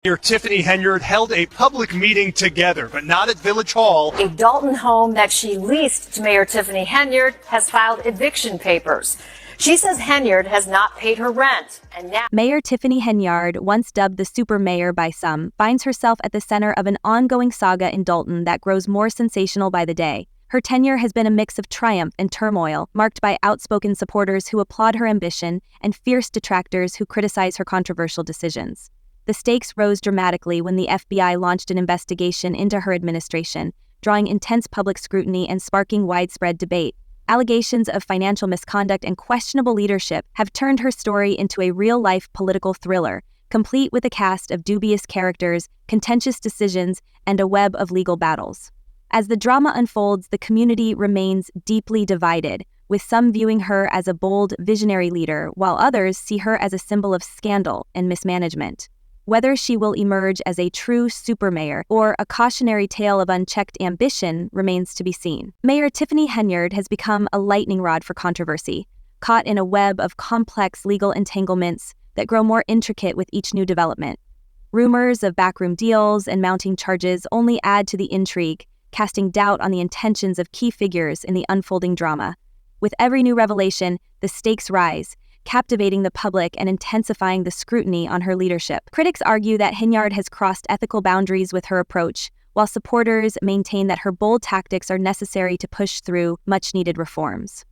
Mayor Tiffany Henyard held a public meeting together, but not at Village Hall. A Dolton home that she leased to Mayor Tiffany Henyard has filed eviction papers. She says Henyard has not paid her rent, and now Mayor Tiffany Henyard, once dubbed the super mayor by some, finds herself at the center of an ongoing saga in Dolton that grows more sensational by the day. Her tenure has been a mix of triumph and turmoil, marked by outspoken supporters who applaud her ambition and fierce detractors who criticize her controversial decisions. The stakes rose dramatically when the FBI launched an investigation into her administration, drawing intense public scrutiny and sparking widespread debate. Allegations of financial misconduct and questionable leadership have turned her story into a real-life political thriller, complete with a cast of dubious characters, contentious decisions, and a web of legal battles. As the drama unfolds, the community remains deeply divided, with some viewing her as a bold, visionary leader, while others see her as a symbol of scandal and mismanagement. Whether she will emerge as a true supermayor or a cautionary tale of unchecked ambition remains to be seen. Mayor Tiffany Henyard has become a lightning rod for controversy, caught in a web of complex legal entanglements that grow more intricate with each new development. Rumors of backroom deals and mounting charges only add to the intrigue, casting doubt on the intentions of key figures in the unfolding drama. With every new revelation, the stakes rise, captivating the public and intensifying the scrutiny on her leadership. Critics argue that Henyard has crossed ethical boundaries with her approach, while supporters maintain that her bold tactics are necessary to push through much-needed reforms.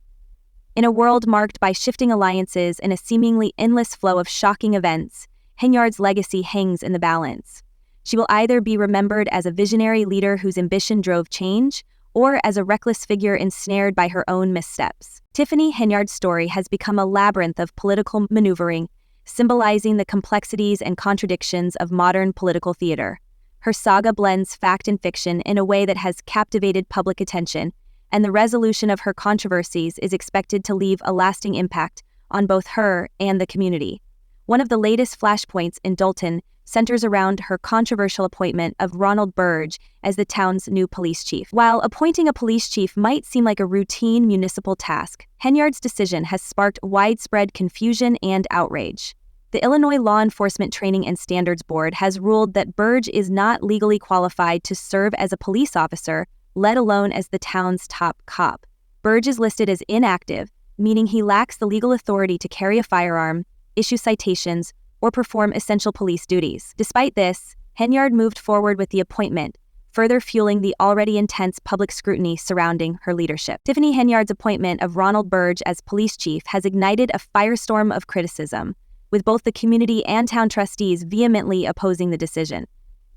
In a world marked by shifting alliances and a seemingly endless flow of shocking events, Henyard's legacy hangs in the balance. She will either be remembered as a visionary leader whose ambition drove change, or as a reckless figure ensnared by her own missteps. Tiffany Henyard's story has become a labyrinth of political maneuvering, symbolizing the complexities and contradictions of modern political theater. Her saga blends fact and fiction in a way that has captivated public attention, and the resolution of her controversies is expected to leave a lasting impact on both her and the community. One of the latest flashpoints in Dolton centers around her controversial appointment of Ronald Burge as the town's new police chief. While appointing a police chief might seem like a routine municipal task, Henyard's decision has sparked widespread confusion and outrage. The Illinois Law Enforcement Training and Standards Board has ruled that Burge is not legally qualified to serve as a police officer, let alone as the town's top cop. Burge is listed as inactive, meaning he lacks the legal authority to carry a firearm, issue citations, or perform essential police duties. Despite this, Henyard moved forward with the appointment, further fueling the already intense public scrutiny surrounding her leadership. Tiffany Henyard's appointment of Ronald Burge as police chief has ignited a firestorm of criticism, with both the community and town trustees vehemently opposing the decision.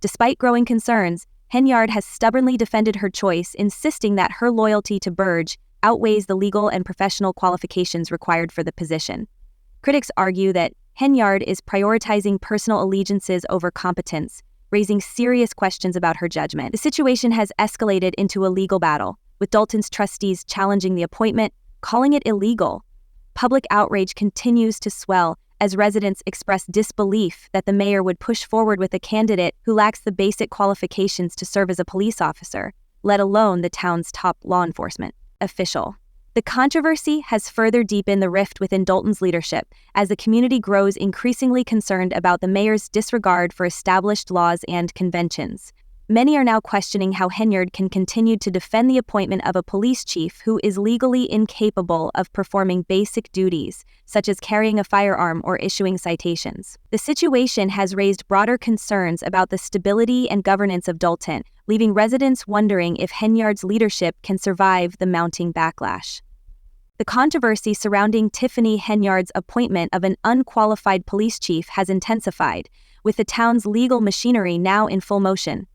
Despite growing concerns, Henyard has stubbornly defended her choice, insisting that her loyalty to Burge outweighs the legal and professional qualifications required for the position. Critics argue that Henyard is prioritizing personal allegiances over competence, raising serious questions about her judgment. The situation has escalated into a legal battle, with Dolton's trustees challenging the appointment, calling it illegal. Public outrage continues to swell as residents express disbelief that the mayor would push forward with a candidate who lacks the basic qualifications to serve as a police officer, let alone the town's top law enforcement official. The controversy has further deepened the rift within Dolton's leadership as the community grows increasingly concerned about the mayor's disregard for established laws and conventions. Many are now questioning how Henyard can continue to defend the appointment of a police chief who is legally incapable of performing basic duties, such as carrying a firearm or issuing citations. The situation has raised broader concerns about the stability and governance of Dolton, leaving residents wondering if Henyard's leadership can survive the mounting backlash. The controversy surrounding Tiffany Henyard's appointment of an unqualified police chief has intensified, with the town's legal machinery now in full motion.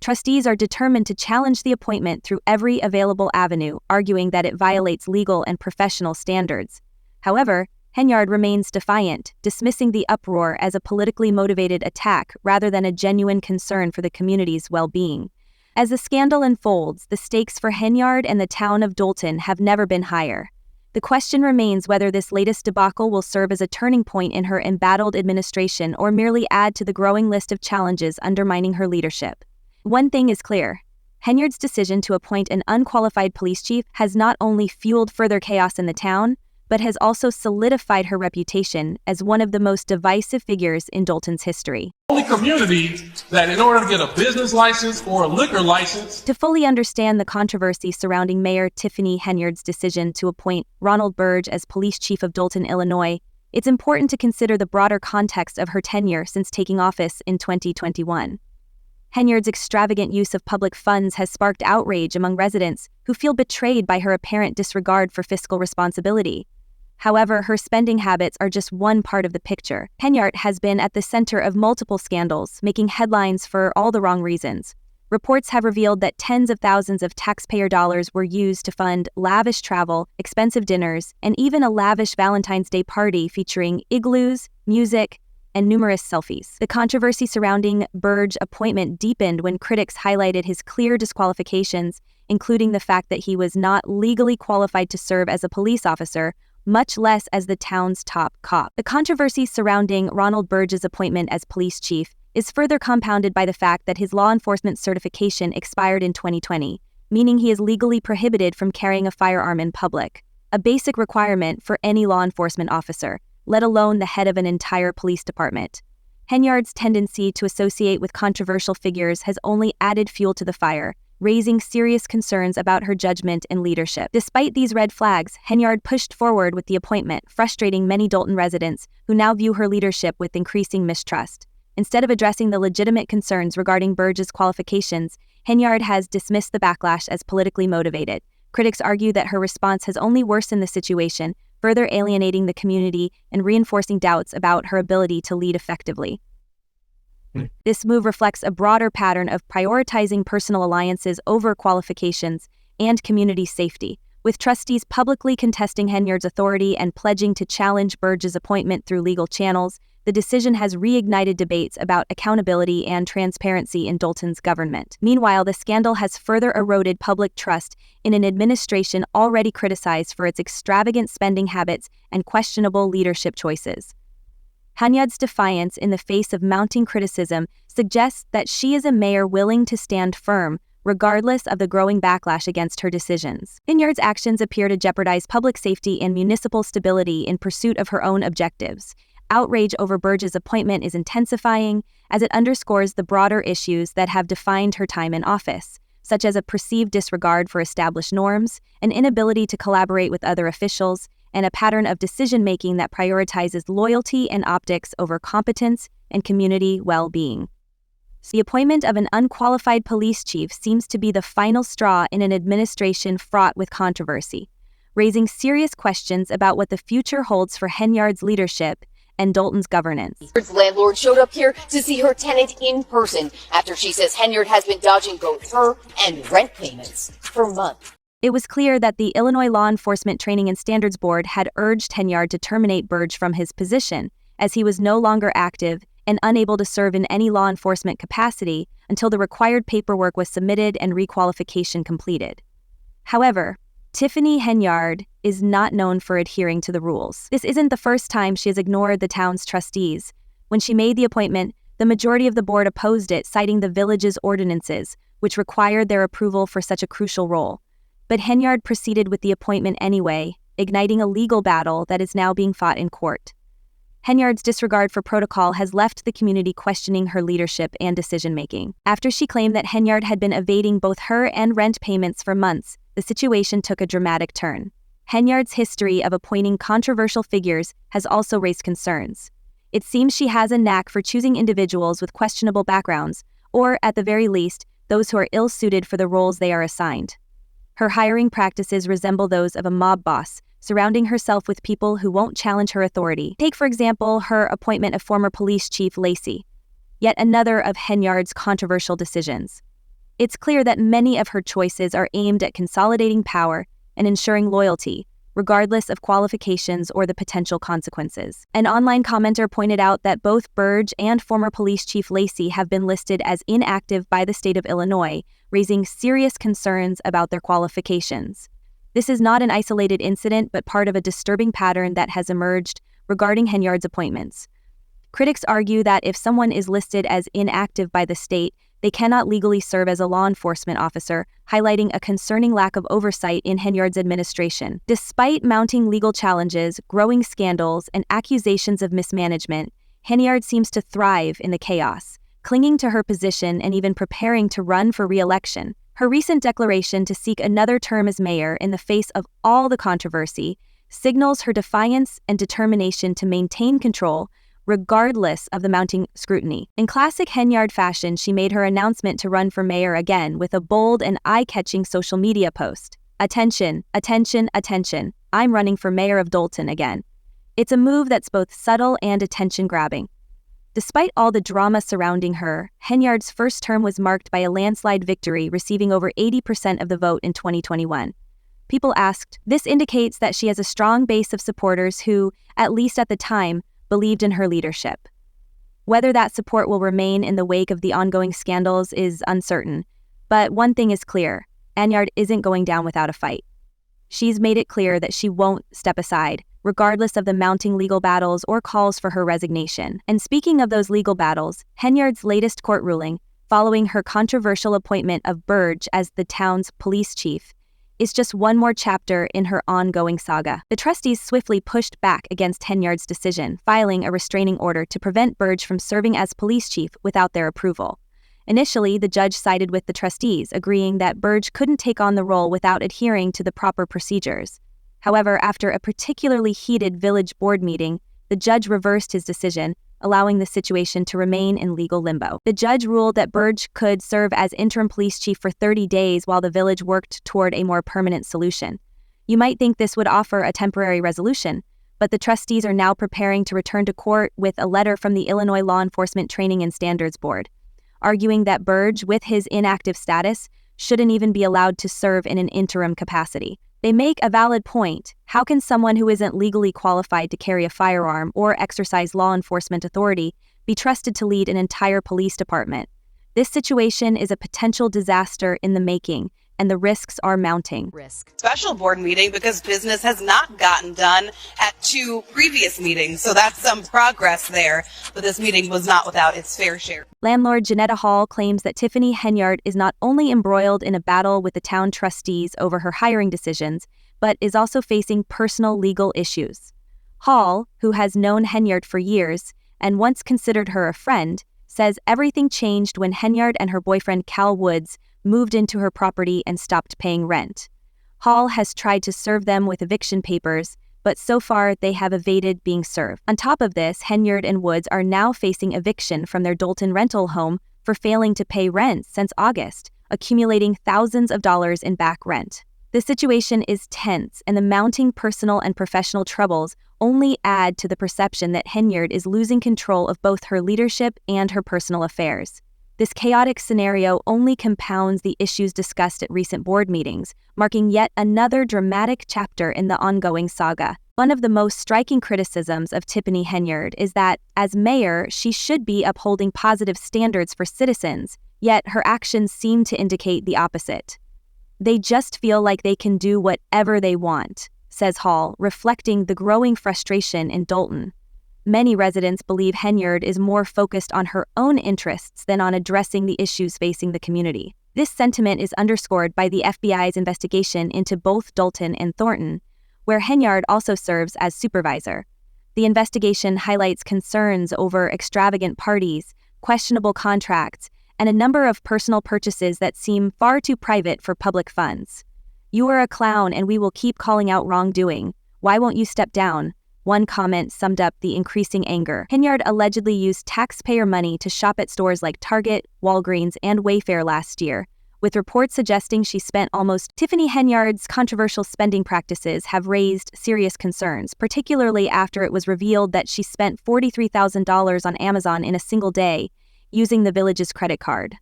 Trustees are determined to challenge the appointment through every available avenue, arguing that it violates legal and professional standards. However, Henyard remains defiant, dismissing the uproar as a politically motivated attack rather than a genuine concern for the community's well-being. As the scandal unfolds, the stakes for Henyard and the town of Dolton have never been higher. The question remains whether this latest debacle will serve as a turning point in her embattled administration or merely add to the growing list of challenges undermining her leadership. One thing is clear. Henyard's decision to appoint an unqualified police chief has not only fueled further chaos in the town, but has also solidified her reputation as one of the most divisive figures in Dolton's history. Only community that in order to get a business license or a liquor license. To fully understand the controversy surrounding Mayor Tiffany Henyard's decision to appoint Ronald Burge as police chief of Dolton, Illinois, it's important to consider the broader context of her tenure since taking office in 2021. Henyard's extravagant use of public funds has sparked outrage among residents who feel betrayed by her apparent disregard for fiscal responsibility. However, her spending habits are just one part of the picture. Henyard has been at the center of multiple scandals, making headlines for all the wrong reasons. Reports have revealed that tens of thousands of taxpayer dollars were used to fund lavish travel, expensive dinners, and even a lavish Valentine's Day party featuring igloos, music, and numerous selfies. The controversy surrounding Burge's appointment deepened when critics highlighted his clear disqualifications, including the fact that he was not legally qualified to serve as a police officer, much less as the town's top cop. The controversy surrounding Ronald Burge's appointment as police chief is further compounded by the fact that his law enforcement certification expired in 2020, meaning he is legally prohibited from carrying a firearm in public, a basic requirement for any law enforcement officer, let alone the head of an entire police department. Henyard's tendency to associate with controversial figures has only added fuel to the fire, raising serious concerns about her judgment and leadership. Despite these red flags, Henyard pushed forward with the appointment, frustrating many Dolton residents who now view her leadership with increasing mistrust. Instead of addressing the legitimate concerns regarding Burge's qualifications, Henyard has dismissed the backlash as politically motivated. Critics argue that her response has only worsened the situation, further alienating the community and reinforcing doubts about her ability to lead effectively. This move reflects a broader pattern of prioritizing personal alliances over qualifications and community safety, with trustees publicly contesting Henyard's authority and pledging to challenge Burge's appointment through legal channels. The decision has reignited debates about accountability and transparency in Dolton's government. Meanwhile, the scandal has further eroded public trust in an administration already criticized for its extravagant spending habits and questionable leadership choices. Henyard's defiance in the face of mounting criticism suggests that she is a mayor willing to stand firm, regardless of the growing backlash against her decisions. Henyard's actions appear to jeopardize public safety and municipal stability in pursuit of her own objectives. Outrage over Burge's appointment is intensifying as it underscores the broader issues that have defined her time in office, such as a perceived disregard for established norms, an inability to collaborate with other officials, and a pattern of decision-making that prioritizes loyalty and optics over competence and community well-being. The appointment of an unqualified police chief seems to be the final straw in an administration fraught with controversy, raising serious questions about what the future holds for Henyard's leadership and Dolton's governance. Henyard's landlord showed up here to see her tenant in person after she says Henyard has been dodging both her and rent payments for months. It was clear that the Illinois Law Enforcement Training and Standards Board had urged Henyard to terminate Burge from his position, as he was no longer active and unable to serve in any law enforcement capacity until the required paperwork was submitted and requalification completed. However, Tiffany Henyard is not known for adhering to the rules. This isn't the first time she has ignored the town's trustees. When she made the appointment, the majority of the board opposed it, citing the village's ordinances, which required their approval for such a crucial role. But Henyard proceeded with the appointment anyway, igniting a legal battle that is now being fought in court. Henyard's disregard for protocol has left the community questioning her leadership and decision-making. After she claimed that Henyard had been evading both her and rent payments for months, the situation took a dramatic turn. Henyard's history of appointing controversial figures has also raised concerns. It seems she has a knack for choosing individuals with questionable backgrounds, or, at the very least, those who are ill-suited for the roles they are assigned. Her hiring practices resemble those of a mob boss, surrounding herself with people who won't challenge her authority. Take, for example, her appointment of former police chief Lacey, yet another of Henyard's controversial decisions. It's clear that many of her choices are aimed at consolidating power and ensuring loyalty, regardless of qualifications or the potential consequences. An online commenter pointed out that both Burge and former police chief Lacey have been listed as inactive by the state of Illinois, raising serious concerns about their qualifications. This is not an isolated incident, but part of a disturbing pattern that has emerged regarding Henyard's appointments. Critics argue that if someone is listed as inactive by the state, they cannot legally serve as a law enforcement officer, highlighting a concerning lack of oversight in Henyard's administration. Despite mounting legal challenges, growing scandals, and accusations of mismanagement, Henyard seems to thrive in the chaos, clinging to her position and even preparing to run for re-election. Her recent declaration to seek another term as mayor in the face of all the controversy signals her defiance and determination to maintain control regardless of the mounting scrutiny. In classic Henyard fashion, she made her announcement to run for mayor again with a bold and eye-catching social media post. Attention, attention, attention. I'm running for mayor of Dolton again. It's a move that's both subtle and attention-grabbing. Despite all the drama surrounding her, Henyard's first term was marked by a landslide victory, receiving over 80% of the vote in 2021. People asked, this indicates that she has a strong base of supporters who, at least at the time, believed in her leadership. Whether that support will remain in the wake of the ongoing scandals is uncertain, but one thing is clear, Henyard isn't going down without a fight. She's made it clear that she won't step aside, regardless of the mounting legal battles or calls for her resignation. And speaking of those legal battles, Henyard's latest court ruling, following her controversial appointment of Burge as the town's police chief, is just one more chapter in her ongoing saga. The trustees swiftly pushed back against Henyard's decision, filing a restraining order to prevent Burge from serving as police chief without their approval. Initially, the judge sided with the trustees, agreeing that Burge couldn't take on the role without adhering to the proper procedures. However, after a particularly heated village board meeting, the judge reversed his decision, allowing the situation to remain in legal limbo. The judge ruled that Burge could serve as interim police chief for 30 days while the village worked toward a more permanent solution. You might think this would offer a temporary resolution, but the trustees are now preparing to return to court with a letter from the Illinois Law Enforcement Training and Standards Board, arguing that Burge, with his inactive status, shouldn't even be allowed to serve in an interim capacity. They make a valid point. How can someone who isn't legally qualified to carry a firearm or exercise law enforcement authority be trusted to lead an entire police department? This situation is a potential disaster in the making, and the risks are mounting. Special board meeting because business has not gotten done at 2 previous meetings, so that's some progress there, but this meeting was not without its fair share. Landlord Janetta Hall claims that Tiffany Henyard is not only embroiled in a battle with the town trustees over her hiring decisions, but is also facing personal legal issues. Hall, who has known Henyard for years and once considered her a friend, says everything changed when Henyard and her boyfriend Cal Woods moved into her property and stopped paying rent. Hall has tried to serve them with eviction papers, but so far they have evaded being served. On top of this, Henyard and Woods are now facing eviction from their Dolton rental home for failing to pay rent since August, accumulating thousands of dollars in back rent. The situation is tense, and the mounting personal and professional troubles only add to the perception that Henyard is losing control of both her leadership and her personal affairs. This chaotic scenario only compounds the issues discussed at recent board meetings, marking yet another dramatic chapter in the ongoing saga. One of the most striking criticisms of Tiffany Henyard is that, as mayor, she should be upholding positive standards for citizens, yet her actions seem to indicate the opposite. They just feel like they can do whatever they want, says Hall, reflecting the growing frustration in Dolton. Many residents believe Henyard is more focused on her own interests than on addressing the issues facing the community. This sentiment is underscored by the FBI's investigation into both Dolton and Thornton, where Henyard also serves as supervisor. The investigation highlights concerns over extravagant parties, questionable contracts, and a number of personal purchases that seem far too private for public funds. "You are a clown and we will keep calling out wrongdoing. Why won't you step down?" One comment summed up the increasing anger. Henyard allegedly used taxpayer money to shop at stores like Target, Walgreens, and Wayfair last year, with reports suggesting she spent almost. Tiffany Henyard's controversial spending practices have raised serious concerns, particularly after it was revealed that she spent $43,000 on Amazon in a single day, using the village's credit card.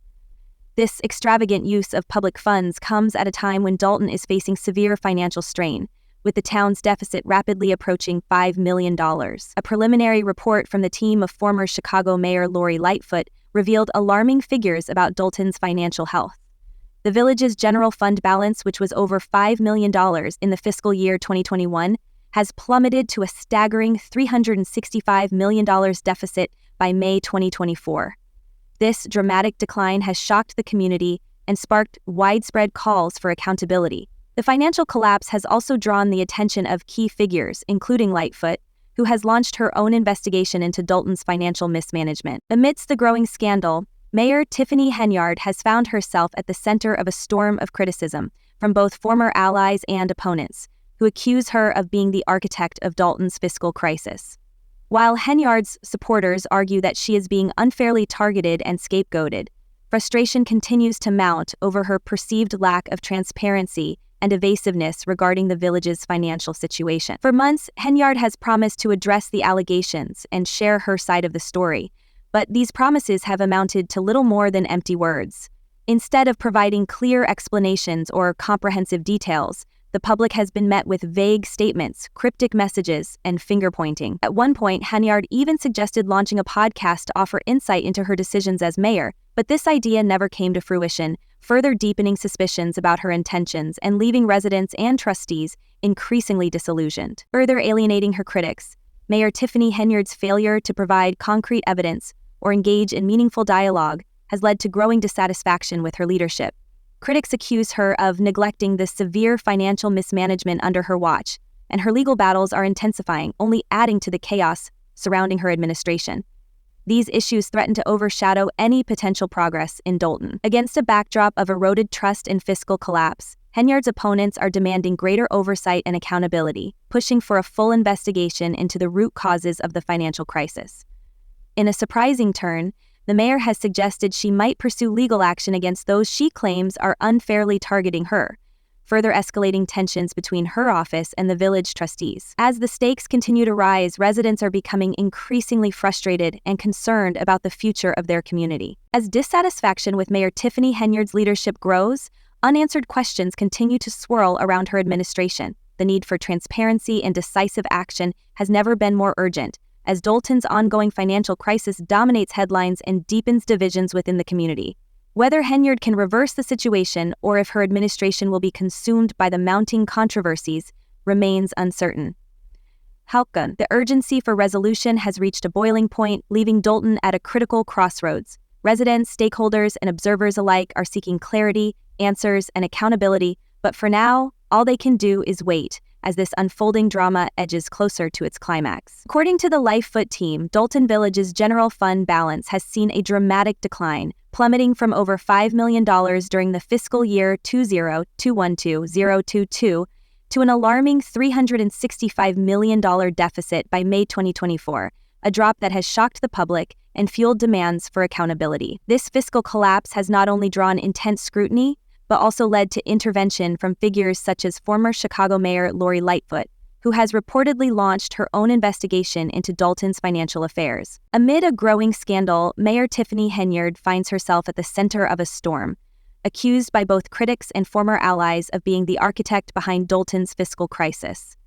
This extravagant use of public funds comes at a time when Dolton is facing severe financial strain, with the town's deficit rapidly approaching $5 million. A preliminary report from the team of former Chicago Mayor Lori Lightfoot revealed alarming figures about Dolton's financial health. The village's general fund balance, which was over $5 million in the fiscal year 2021, has plummeted to a staggering $365 million deficit by May 2024. This dramatic decline has shocked the community and sparked widespread calls for accountability. The financial collapse has also drawn the attention of key figures, including Lightfoot, who has launched her own investigation into Dolton's financial mismanagement. Amidst the growing scandal, Mayor Tiffany Henyard has found herself at the center of a storm of criticism from both former allies and opponents, who accuse her of being the architect of Dolton's fiscal crisis. While Henyard's supporters argue that she is being unfairly targeted and scapegoated, frustration continues to mount over her perceived lack of transparency and evasiveness regarding the village's financial situation. For months, Henyard has promised to address the allegations and share her side of the story, but these promises have amounted to little more than empty words. Instead of providing clear explanations or comprehensive details, the public has been met with vague statements, cryptic messages, and finger-pointing. At one point, Henyard even suggested launching a podcast to offer insight into her decisions as mayor, but this idea never came to fruition, further deepening suspicions about her intentions and leaving residents and trustees increasingly disillusioned. Further alienating her critics, Mayor Tiffany Henyard's failure to provide concrete evidence or engage in meaningful dialogue has led to growing dissatisfaction with her leadership. Critics accuse her of neglecting the severe financial mismanagement under her watch, and her legal battles are intensifying, only adding to the chaos surrounding her administration. These issues threaten to overshadow any potential progress in Dolton. Against a backdrop of eroded trust and fiscal collapse, Henyard's opponents are demanding greater oversight and accountability, pushing for a full investigation into the root causes of the financial crisis. In a surprising turn, the mayor has suggested she might pursue legal action against those she claims are unfairly targeting her, further escalating tensions between her office and the village trustees. As the stakes continue to rise, residents are becoming increasingly frustrated and concerned about the future of their community. As dissatisfaction with Mayor Tiffany Henyard's leadership grows, unanswered questions continue to swirl around her administration. The need for transparency and decisive action has never been more urgent, as Dolton's ongoing financial crisis dominates headlines and deepens divisions within the community. Whether Henyard can reverse the situation or if her administration will be consumed by the mounting controversies remains uncertain. However, the urgency for resolution has reached a boiling point, leaving Dolton at a critical crossroads. Residents, stakeholders, and observers alike are seeking clarity, answers, and accountability, but for now, all they can do is wait as this unfolding drama edges closer to its climax. According to the Lightfoot team, Dolton Village's general fund balance has seen a dramatic decline, plummeting from over $5 million during the fiscal year 2021-022 to an alarming $365 million deficit by May 2024, a drop that has shocked the public and fueled demands for accountability. This fiscal collapse has not only drawn intense scrutiny, but also led to intervention from figures such as former Chicago Mayor Lori Lightfoot, who has reportedly launched her own investigation into Dolton's financial affairs. Amid a growing scandal, Mayor Tiffany Henyard finds herself at the center of a storm, accused by both critics and former allies of being the architect behind Dolton's fiscal crisis.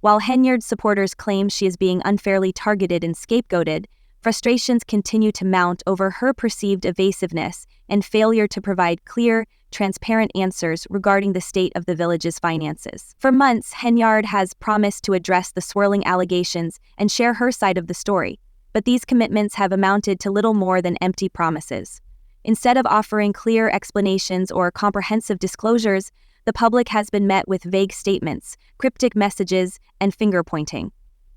While Henyard's supporters claim she is being unfairly targeted and scapegoated, frustrations continue to mount over her perceived evasiveness and failure to provide clear, transparent answers regarding the state of the village's finances. For months, Henyard has promised to address the swirling allegations and share her side of the story, but these commitments have amounted to little more than empty promises. Instead of offering clear explanations or comprehensive disclosures, the public has been met with vague statements, cryptic messages, and finger-pointing.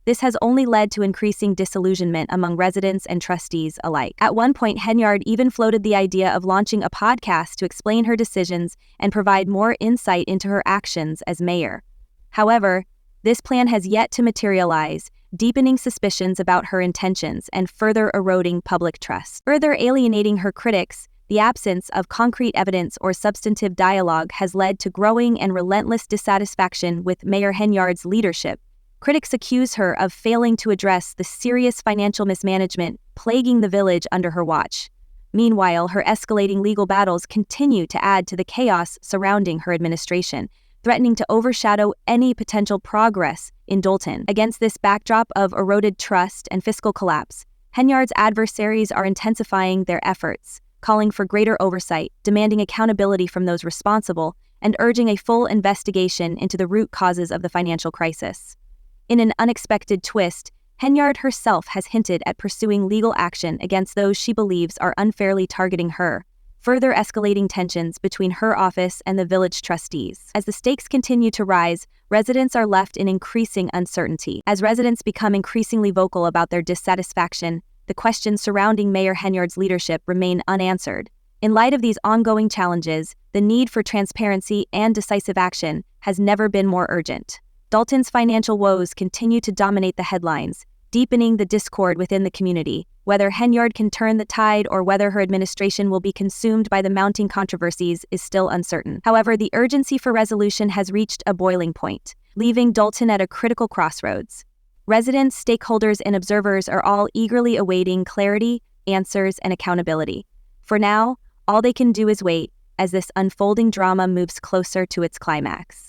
This has only led to increasing disillusionment among residents and trustees alike. At one point, Henyard even floated the idea of launching a podcast to explain her decisions and provide more insight into her actions as mayor. However, this plan has yet to materialize, deepening suspicions about her intentions and further eroding public trust. Further alienating her critics, the absence of concrete evidence or substantive dialogue has led to growing and relentless dissatisfaction with Mayor Henyard's leadership. Critics accuse her of failing to address the serious financial mismanagement plaguing the village under her watch. Meanwhile, her escalating legal battles continue to add to the chaos surrounding her administration, threatening to overshadow any potential progress in Dolton. Against this backdrop of eroded trust and fiscal collapse, Henyard's adversaries are intensifying their efforts, calling for greater oversight, demanding accountability from those responsible, and urging a full investigation into the root causes of the financial crisis. In an unexpected twist, Henyard herself has hinted at pursuing legal action against those she believes are unfairly targeting her, further escalating tensions between her office and the village trustees. As the stakes continue to rise, residents are left in increasing uncertainty. As residents become increasingly vocal about their dissatisfaction, the questions surrounding Mayor Henyard's leadership remain unanswered. In light of these ongoing challenges, the need for transparency and decisive action has never been more urgent. Dolton's financial woes continue to dominate the headlines, deepening the discord within the community. Whether Henyard can turn the tide or whether her administration will be consumed by the mounting controversies is still uncertain. However, the urgency for resolution has reached a boiling point, leaving Dolton at a critical crossroads. Residents, stakeholders, and observers are all eagerly awaiting clarity, answers, and accountability. For now, all they can do is wait as this unfolding drama moves closer to its climax.